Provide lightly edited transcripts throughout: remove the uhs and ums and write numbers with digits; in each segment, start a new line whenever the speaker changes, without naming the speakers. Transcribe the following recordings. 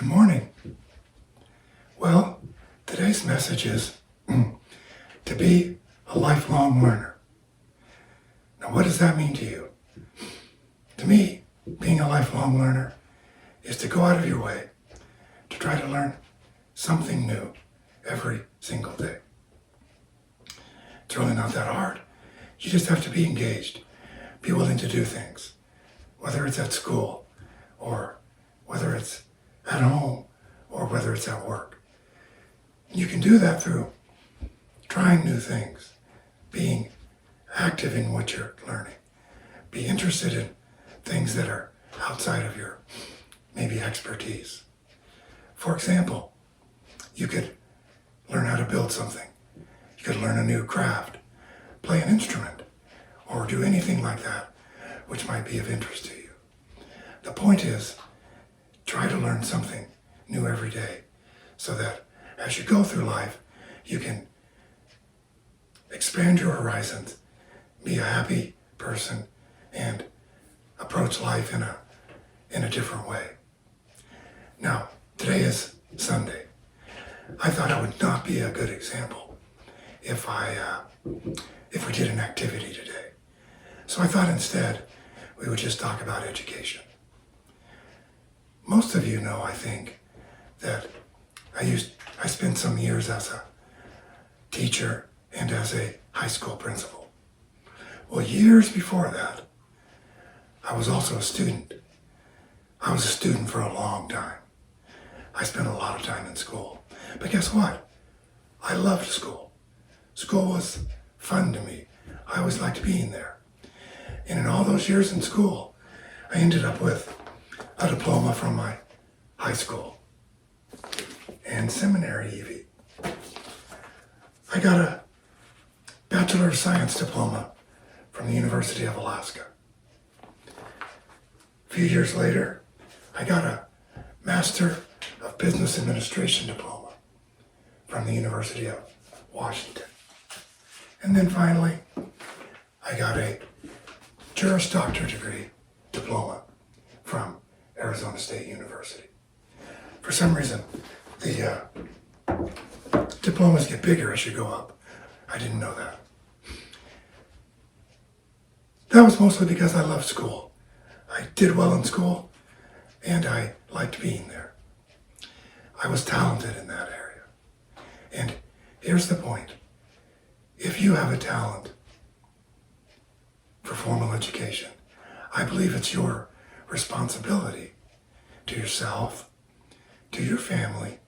morning. Well, today's message is to be a lifelong learner. Now, what does that mean to you? To me, being a lifelong learner is to go out of your way to try to learn something new every single day. It's really not that hard. You just have to be engaged, be willing to do things, whether it's at school or whether it's at home or whether it's at work. You can do that through trying new things, being active in what you're learning, be interested in things that are outside of your maybe expertise. For example, you could learn how to build something. You could learn a new craft, play an instrument, or do anything like that which might be of interest to you. The point is, try to learn something new every day so that as you go through life, you can expand your horizons, be a happy person, and approach life in a different way. Now, today is Sunday. I thought it would not be a good example if we did an activity today. So I thought instead we would just talk about education. Most of you know, I think, that I spent some years as a teacher and as a high school principal. Well, years before that, I was also a student. I was a student for a long time. I spent a lot of time in school. But guess what? I loved school. School was fun to me. I always liked being there. And in all those years in school, I ended up with a diploma from my high school and seminary even. I got a Bachelor of Science diploma from the University of Alaska. A few years later, I got a Master of Business Administration diploma from the University of Washington. And then finally, I got a Juris Doctor degree diploma from Arizona State University. For some reason, the diplomas get bigger as you go up. I didn't know that. That was mostly because I loved school. I did well in school, and I liked being there. I was talented in that area. And here's the point. If you have a talent for formal education, I believe it's your responsibility to yourself, to your family,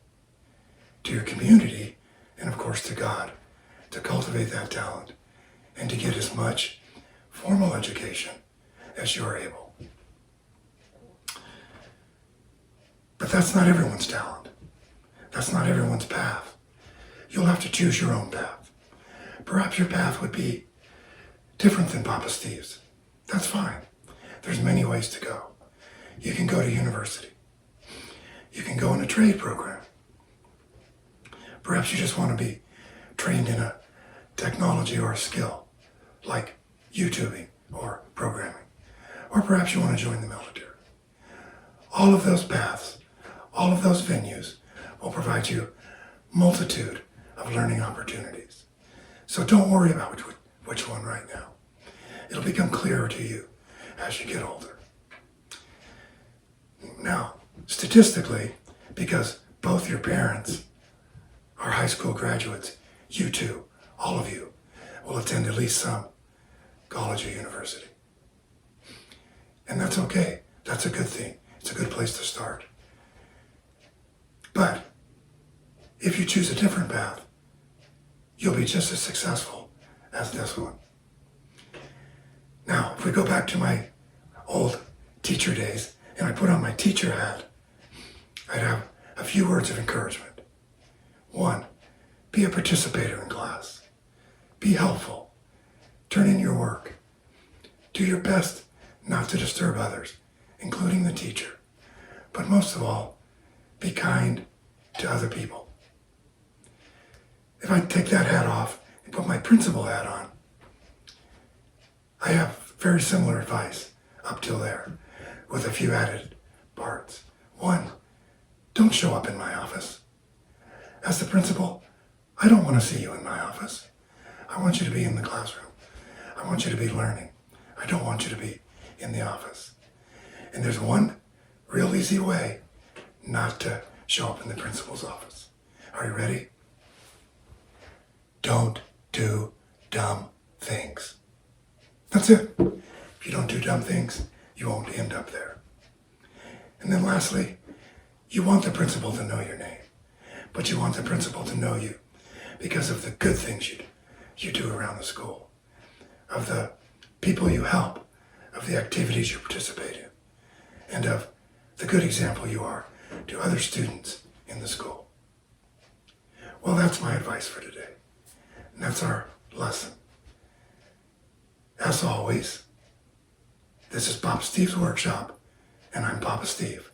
to your community, and of course to God, to cultivate that talent and to get as much formal education as you're able. But that's not everyone's talent. That's not everyone's path. You'll have to choose your own path. Perhaps your path would be different than Papa Steve's. That's fine. There's many ways to go. You can go to university. You can go in a trade program. Perhaps you just want to be trained in a technology or a skill, like YouTubing or programming. Or perhaps you want to join the military. All of those paths, all of those venues will provide you a multitude of learning opportunities. So don't worry about which one right now. It'll become clearer to you as you get older. Now, statistically, because both your parents are high school graduates, you too, all of you, will attend at least some college or university. And that's okay. That's a good thing. It's a good place to start. But if you choose a different path, you'll be just as successful as this one. Now, if we go back to my old teacher days and I put on my teacher hat, I'd have a few words of encouragement. One, be a participator in class. Be helpful. Turn in your work. Do your best not to disturb others, including the teacher. But most of all, be kind to other people. If I take that hat off and put my principal hat on, I have very similar advice up till there, with a few added parts. One, don't show up in my office. As the principal, I don't want to see you in my office. I want you to be in the classroom. I want you to be learning. I don't want you to be in the office. And there's one real easy way not to show up in the principal's office. Are you ready? Don't do dumb things. That's it. If you don't do dumb things, you won't end up there. And then lastly, you want the principal to know your name, but you want the principal to know you because of the good things you do around the school, of the people you help, of the activities you participate in, and of the good example you are to other students in the school. Well, that's my advice for today. And that's our lesson. As always, this is Papa Steve's Workshop, and I'm Papa Steve.